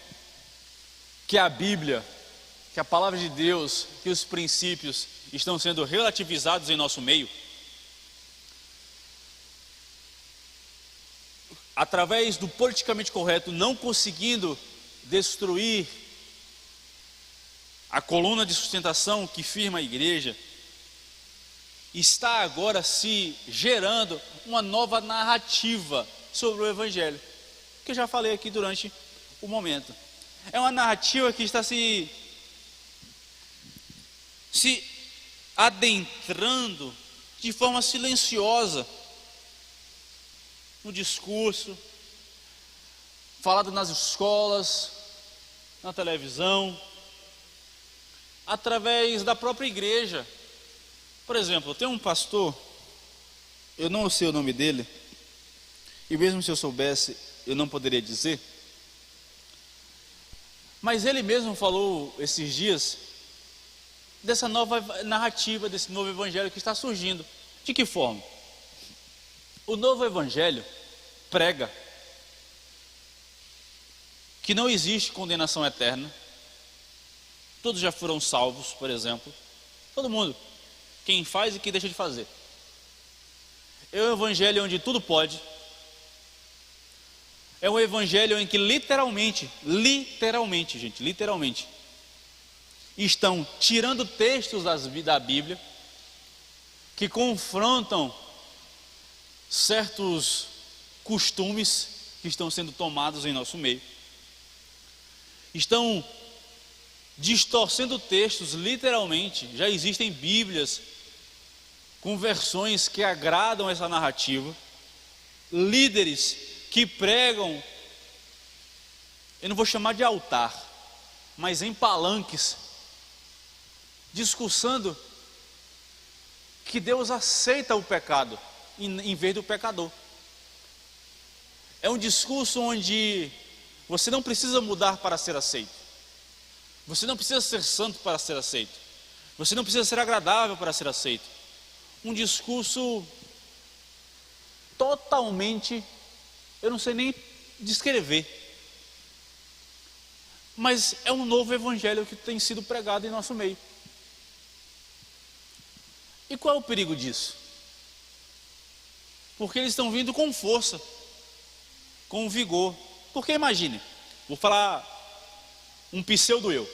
que a Bíblia, que a palavra de Deus, que os princípios estão sendo relativizados em nosso meio, através do politicamente correto, não conseguindo destruir a coluna de sustentação que firma a igreja, está agora se gerando uma nova narrativa sobre o evangelho, que eu já falei aqui durante o momento. É uma narrativa que está se adentrando de forma silenciosa no discurso, falado nas escolas, na televisão, através da própria igreja. Por exemplo, tem um pastor, eu não sei o nome dele, e mesmo se eu soubesse, eu não poderia dizer, mas ele mesmo falou esses dias dessa nova narrativa, desse novo evangelho que está surgindo. De que forma? O novo evangelho prega que não existe condenação eterna, Todos já foram salvos, por exemplo. Todo mundo. Quem faz e quem deixa de fazer. É um evangelho onde tudo pode. É um evangelho em que literalmente, gente, literalmente, estão tirando textos da Bíblia que confrontam certos costumes que estão sendo tomados em nosso meio. Estão distorcendo textos literalmente. Já existem Bíblias com versões que agradam essa narrativa. Líderes que pregam, eu não vou chamar de altar, mas em palanques, discursando que Deus aceita o pecado em vez do pecador. É um discurso onde você não precisa mudar para ser aceito. Você não precisa ser santo para ser aceito. Você não precisa ser agradável para ser aceito. Um discurso totalmente, eu não sei nem descrever, mas é um novo evangelho que tem sido pregado em nosso meio. E qual é o perigo disso? Porque eles estão vindo com força, com vigor. Porque imagine, vou falar um pseudo eu.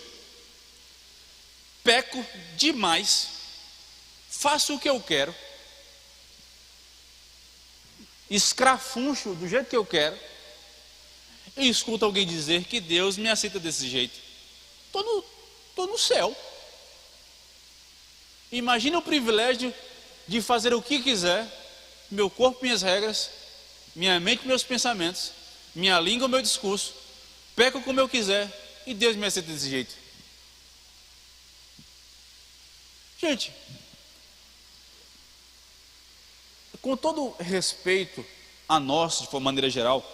Peco demais, faço o que eu quero, escrafuncho do jeito que eu quero, e escuto alguém dizer que Deus me aceita desse jeito. Estou no céu. Imagina o privilégio de fazer o que quiser, meu corpo, minhas regras, minha mente, meus pensamentos, minha língua, meu discurso, peco como eu quiser, e Deus me aceita desse jeito. Gente, com todo respeito a nós, de maneira geral,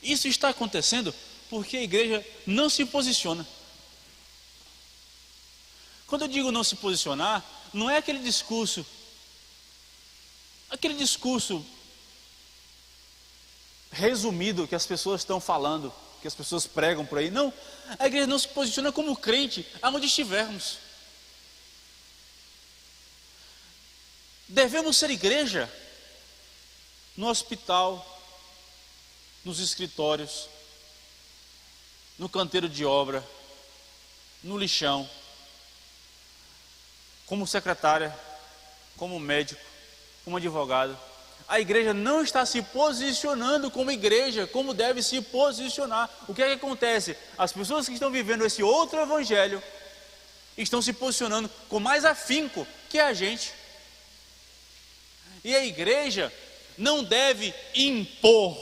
isso está acontecendo porque a igreja não se posiciona. Quando eu digo não se posicionar, não é aquele discurso resumido que as pessoas estão falando, que as pessoas pregam por aí. Não, a igreja não se posiciona como crente aonde estivermos. Devemos ser igreja no hospital, nos escritórios, no canteiro de obra, no lixão, como secretária, como médico, como advogado. A igreja não está se posicionando como igreja, como deve se posicionar. O que é que acontece? As pessoas que estão vivendo esse outro evangelho estão se posicionando com mais afinco que a gente. E a igreja não deve impor.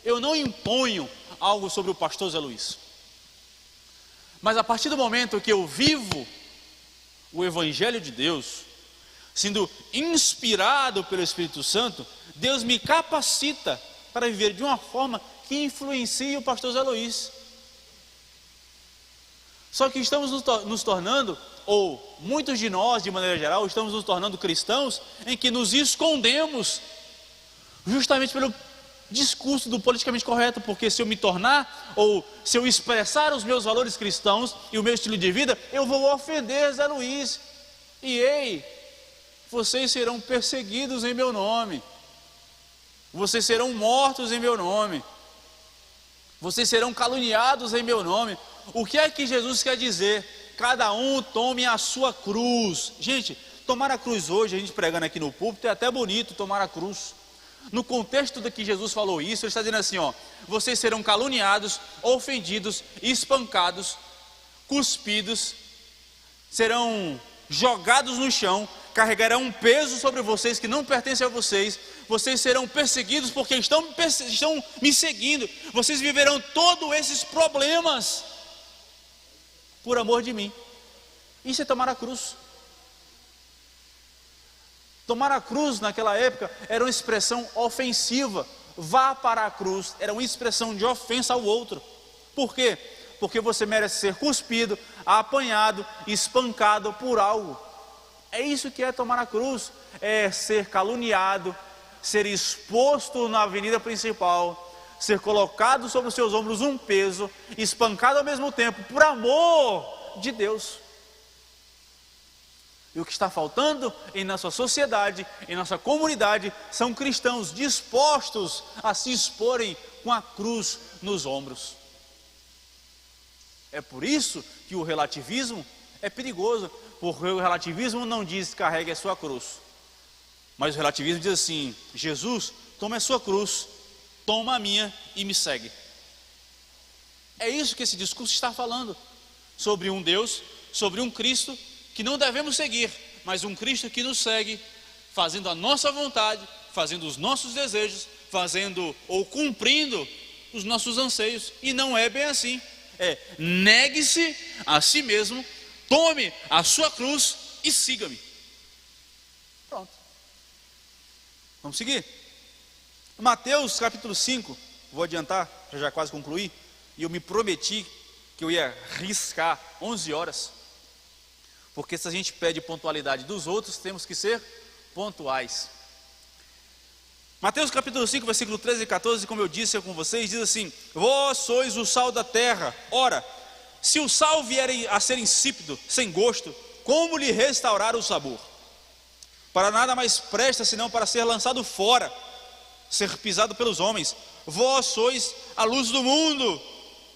Eu não imponho algo sobre o pastor Zé Luiz. Mas a partir do momento que eu vivo o evangelho de Deus, sendo inspirado pelo Espírito Santo, Deus me capacita para viver de uma forma que influencie o pastor Zé Luiz. Só que estamos nos tornando, ou muitos de nós, de maneira geral, estamos nos tornando cristãos em que nos escondemos justamente pelo discurso do politicamente correto, porque se eu me tornar, ou se eu expressar os meus valores cristãos e o meu estilo de vida, eu vou ofender Zé Luiz. E ei, vocês serão perseguidos em meu nome, vocês serão mortos em meu nome, vocês serão caluniados em meu nome. O que é que Jesus quer dizer? Cada um tome a sua cruz. Gente, tomar a cruz hoje, a gente pregando aqui no púlpito, é até bonito tomar a cruz. No contexto de que Jesus falou isso, ele está dizendo assim, ó: vocês serão caluniados, ofendidos, espancados, cuspidos, serão jogados no chão, carregarão um peso sobre vocês que não pertence a vocês, vocês serão perseguidos porque estão me seguindo, vocês viverão todos esses problemas por amor de mim. Isso é tomar a cruz. Tomar a cruz naquela época era uma expressão ofensiva. Vá para a cruz era uma expressão de ofensa ao outro. Por quê? Porque você merece ser cuspido, apanhado, espancado por algo. É isso que é tomar a cruz. É ser caluniado, ser exposto na avenida principal, ser colocado sobre os seus ombros um peso, espancado ao mesmo tempo, por amor de Deus. E o que está faltando em nossa sociedade, em nossa comunidade, são cristãos dispostos a se exporem com a cruz nos ombros. É por isso que o relativismo é perigoso, porque o relativismo não diz carregue a sua cruz, mas o relativismo diz assim: Jesus, toma a sua cruz, toma a minha e me segue. É isso que esse discurso está falando, sobre um Deus, sobre um Cristo que não devemos seguir, mas um Cristo que nos segue, fazendo a nossa vontade, fazendo os nossos desejos, fazendo ou cumprindo os nossos anseios. E não é bem assim. É: negue-se a si mesmo, tome a sua cruz e siga-me. Pronto. Vamos seguir. Mateus capítulo 5, vou adiantar, já quase concluí, e eu me prometi que eu ia riscar 11 horas, porque se a gente pede pontualidade dos outros, temos que ser pontuais. Mateus capítulo 5, versículo 13 e 14, como eu disse com vocês, diz assim: vós sois o sal da terra. Ora, se o sal vier a ser insípido, sem gosto, como lhe restaurar o sabor? Para nada mais presta, senão para ser lançado fora, ser pisado pelos homens. Vós sois a luz do mundo.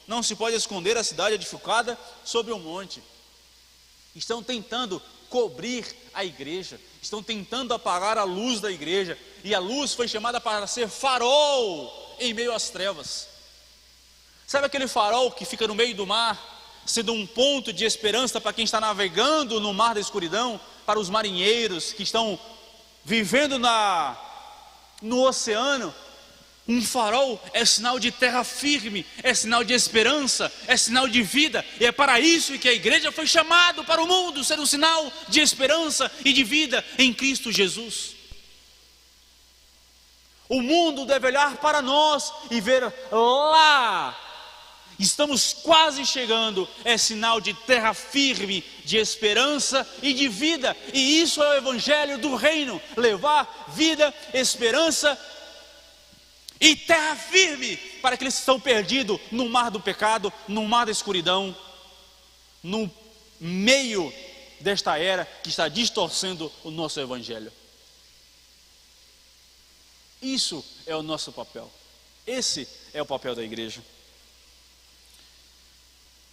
Não se pode esconder a cidade edificada sobre um monte. Estão tentando cobrir a igreja, estão tentando apagar a luz da igreja, e a luz foi chamada para ser farol em meio às trevas. Sabe aquele farol que fica no meio do mar, sendo um ponto de esperança para quem está navegando no mar da escuridão, para os marinheiros que estão vivendo no oceano? Um farol é sinal de terra firme, é sinal de esperança, é sinal de vida. E é para isso que a igreja foi chamada para o mundo, ser um sinal de esperança e de vida em Cristo Jesus. O mundo deve olhar para nós e ver lá, estamos quase chegando, é sinal de terra firme, de esperança e de vida. E isso é o evangelho do reino: levar vida, esperança e terra firme para aqueles que estão perdidos no mar do pecado, no mar da escuridão, no meio desta era que está distorcendo o nosso evangelho. Isso é o nosso papel. Esse é o papel da igreja.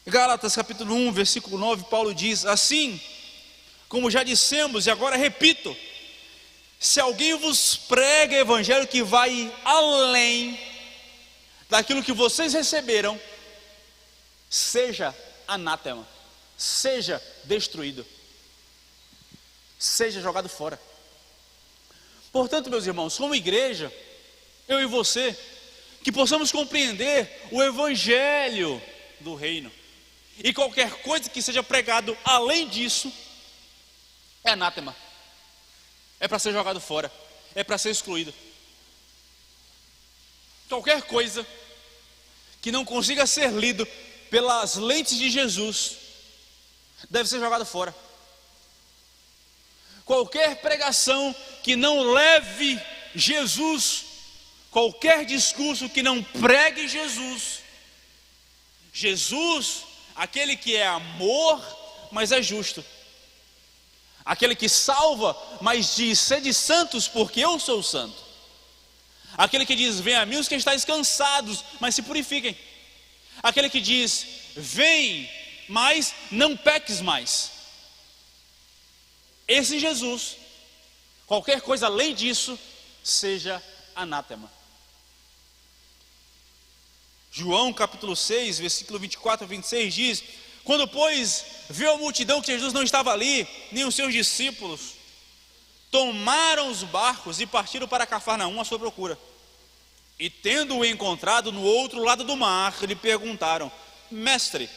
Gálatas capítulo 1, versículo 9, Paulo diz: assim como já dissemos e agora repito, se alguém vos prega evangelho que vai além daquilo que vocês receberam, seja anátema, seja destruído, seja jogado fora. Portanto, meus irmãos, como igreja, eu e você, que possamos compreender o evangelho do reino, e qualquer coisa que seja pregado além disso é anátema, é para ser jogado fora, é para ser excluído. Qualquer coisa que não consiga ser lido pelas lentes de Jesus deve ser jogado fora. Qualquer pregação que não leve Jesus, qualquer discurso que não pregue Jesus, aquele que é amor, mas é justo, aquele que salva, mas diz: sede santos, porque eu sou santo. Aquele que diz: vem a mim os que estáis cansados, mas se purifiquem. Aquele que diz: vem, mas não peques mais. Esse Jesus, qualquer coisa além disso, seja anátema. João capítulo 6, versículo 24 a 26 diz: quando pois viu a multidão que Jesus não estava ali, nem os seus discípulos, tomaram os barcos e partiram para Cafarnaum à sua procura. E tendo-o encontrado no outro lado do mar, lhe perguntaram: mestre,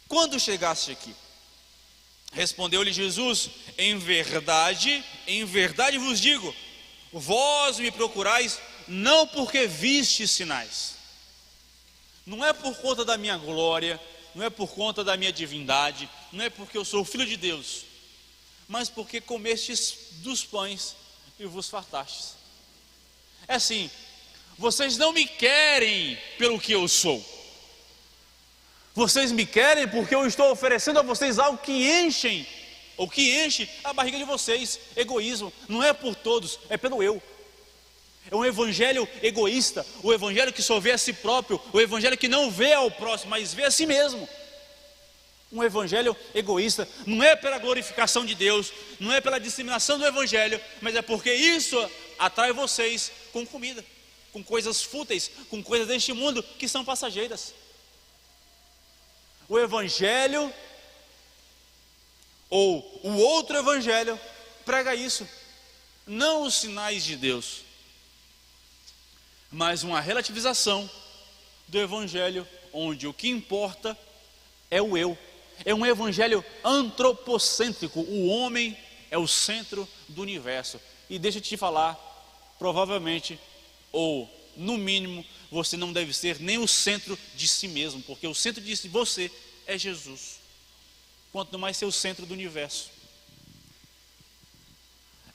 quando chegaste aqui? Respondeu-lhe Jesus: em verdade vos digo, vós me procurais não porque vistes sinais. Não é por conta da minha glória, não é por conta da minha divindade, não é porque eu sou filho de Deus, mas porque comestes dos pães e vos fartastes. É assim, Vocês não me querem pelo que eu sou. Vocês me querem porque eu estou oferecendo a vocês algo que enche a barriga de vocês. Egoísmo. Não é por todos, é pelo eu. É um evangelho egoísta, o evangelho que só vê a si próprio, o evangelho que não vê ao próximo, mas vê a si mesmo. Um evangelho egoísta, não é pela glorificação de Deus, não é pela disseminação do evangelho, mas é porque isso atrai vocês com comida, com coisas fúteis, com coisas deste mundo que são passageiras. O evangelho, ou o outro evangelho, prega isso, não os sinais de Deus, mas uma relativização do evangelho, onde o que importa é o eu. É um evangelho antropocêntrico, o homem é o centro do universo. E deixa eu te falar, provavelmente, ou no mínimo, você não deve ser nem o centro de si mesmo, porque o centro de você é Jesus, quanto mais ser o centro do universo.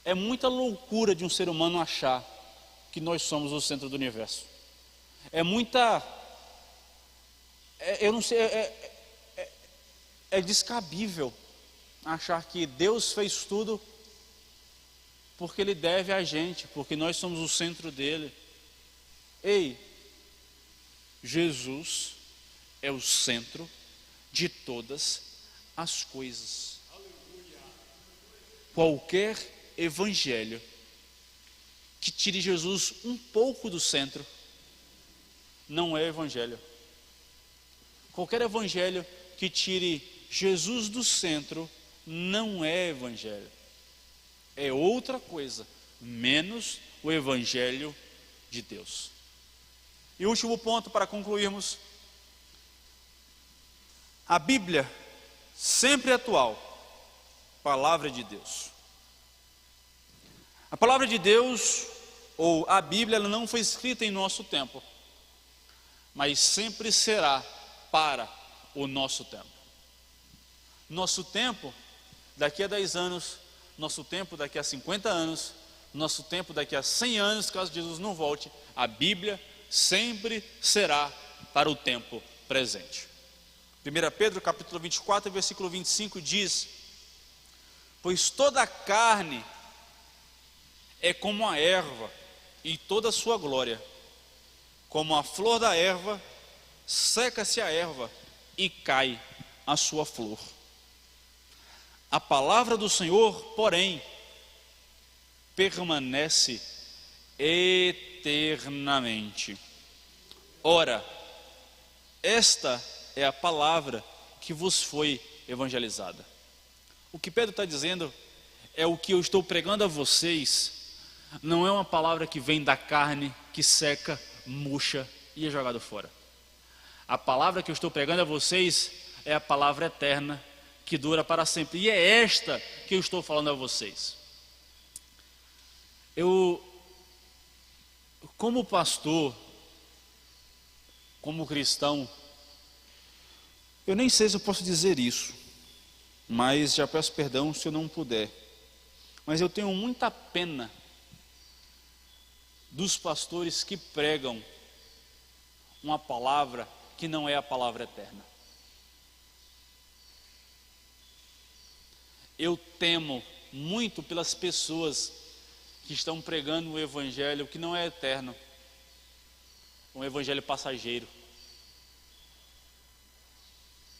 É muita loucura de um ser humano achar que nós somos o centro do universo. É muita, eu não sei, é descabível achar que Deus fez tudo porque Ele deve a gente, porque nós somos o centro dele. Ei, Jesus é o centro de todas as coisas. Qualquer evangelho que tire Jesus um pouco do centro não é evangelho. Qualquer evangelho que tire Jesus do centro não é evangelho. É outra coisa, menos o evangelho de Deus. E último ponto para concluirmos: a Bíblia, sempre atual, palavra de Deus. A palavra de Deus, ou a Bíblia, ela não foi escrita em nosso tempo, mas sempre será para o nosso tempo. Nosso tempo daqui a 10 anos, nosso tempo daqui a 50 anos, nosso tempo daqui a 100 anos, caso Jesus não volte, a Bíblia sempre será para o tempo presente. 1 Pedro capítulo 24, versículo 25 diz: pois toda a carne é como a erva, e toda a sua glória, como a flor da erva, seca-se a erva e cai a sua flor. A palavra do Senhor, porém, permanece eternamente. Ora, esta é a palavra que vos foi evangelizada. O que Pedro está dizendo é: o que eu estou pregando a vocês não é uma palavra que vem da carne, que seca, murcha e é jogado fora. A palavra que eu estou pregando a vocês é a palavra eterna, que dura para sempre. E é esta que eu estou falando a vocês. Eu, como pastor, como cristão, eu nem sei se eu posso dizer isso, mas já peço perdão se eu não puder. Mas eu tenho muita pena dos pastores que pregam uma palavra que não é a palavra eterna. Eu temo muito pelas pessoas que estão pregando um evangelho que não é eterno, um evangelho passageiro.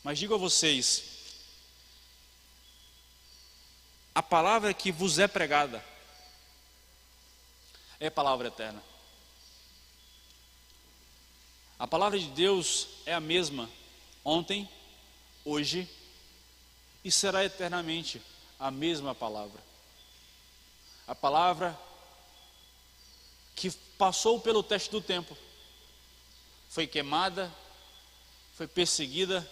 Mas digo a vocês, a palavra que vos é pregada é a palavra eterna. A palavra de Deus é a mesma ontem, hoje e será eternamente a mesma palavra. A palavra que passou pelo teste do tempo, foi queimada, foi perseguida,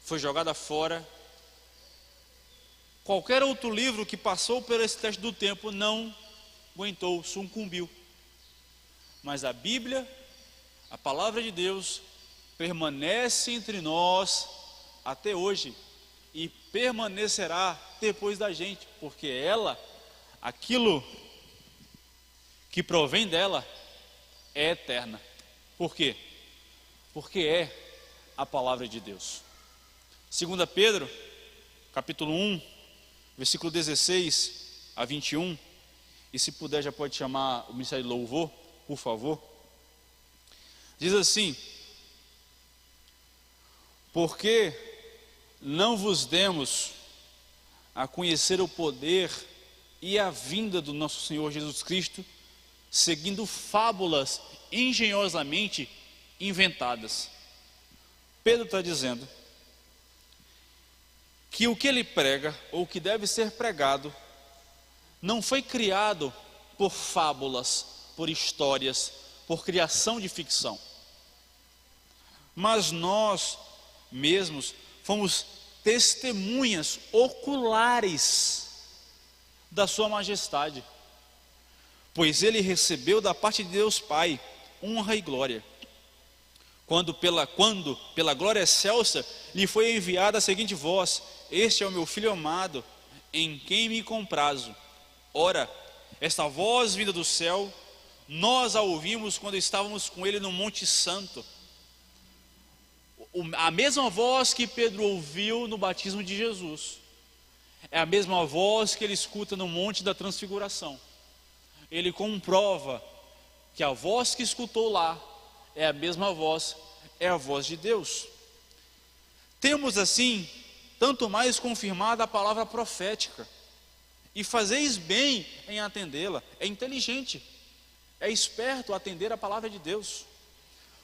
foi jogada fora. Qualquer outro livro que passou por esse teste do tempo não aguentou, sucumbiu. Mas a Bíblia, a palavra de Deus, permanece entre nós até hoje e permanecerá depois da gente, porque ela, aquilo que provém dela, é eterna. Por quê? Porque é a palavra de Deus. 2 Pedro, capítulo 1, versículo 16 a 21, e se puder já pode chamar o ministério de louvor, por favor. Diz assim: porque não vos demos a conhecer o poder e a vinda do nosso Senhor Jesus Cristo, seguindo fábulas engenhosamente inventadas. Pedro está dizendo que o que ele prega, ou o que deve ser pregado, não foi criado por fábulas, por histórias, por criação de ficção, mas nós mesmos fomos testemunhas oculares da sua majestade, pois ele recebeu da parte de Deus Pai honra e glória, quando pela glória excelsa lhe foi enviada a seguinte voz: este é o meu Filho amado, em quem me comprazo. Ora, esta voz vinda do céu, nós a ouvimos quando estávamos com ele no Monte Santo. A mesma voz que Pedro ouviu no batismo de Jesus é a mesma voz que ele escuta no Monte da Transfiguração. Ele comprova que a voz que escutou lá é a mesma voz, é a voz de Deus. Temos assim tanto mais confirmada a palavra profética, e fazeis bem em atendê-la. É inteligente, é esperto atender a palavra de Deus,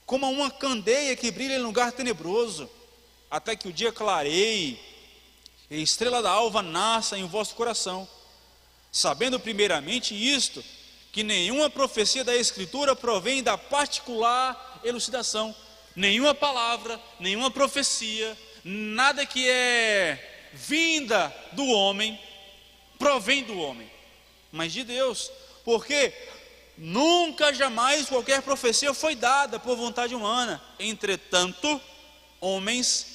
como uma candeia que brilha em lugar tenebroso, até que o dia clareie e a estrela da alva nasça em vosso coração, sabendo primeiramente isto, que nenhuma profecia da Escritura provém da particular elucidação, nenhuma palavra, nenhuma profecia, nada que é vinda do homem, provém do homem, mas de Deus, porque nunca jamais qualquer profecia foi dada por vontade humana, entretanto, homens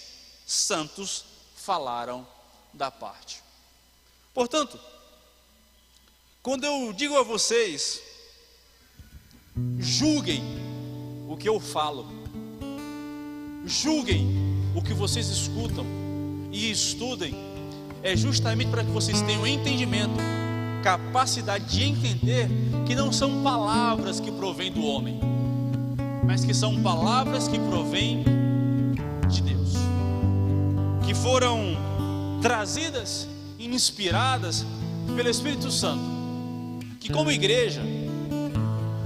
santos falaram da parte. Portanto, quando eu digo a vocês, julguem o que eu falo, julguem o que vocês escutam e estudem, é justamente para que vocês tenham entendimento, capacidade de entender que não são palavras que provêm do homem, mas que são palavras que provêm de Deus, que foram trazidas, inspiradas pelo Espírito Santo, que como igreja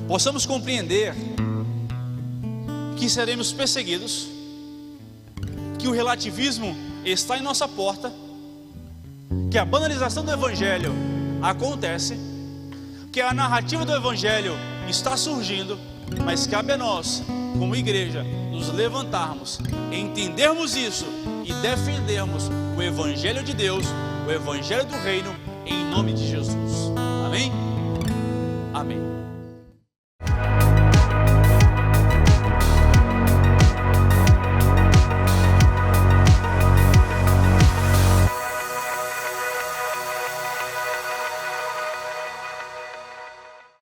possamos compreender que seremos perseguidos, que o relativismo está em nossa porta, que a banalização do Evangelho acontece, que a narrativa do Evangelho está surgindo, mas cabe a nós, como igreja, nos levantarmos, entendermos isso e defendermos o Evangelho de Deus, o Evangelho do Reino, em nome de Jesus. Amém? Amém.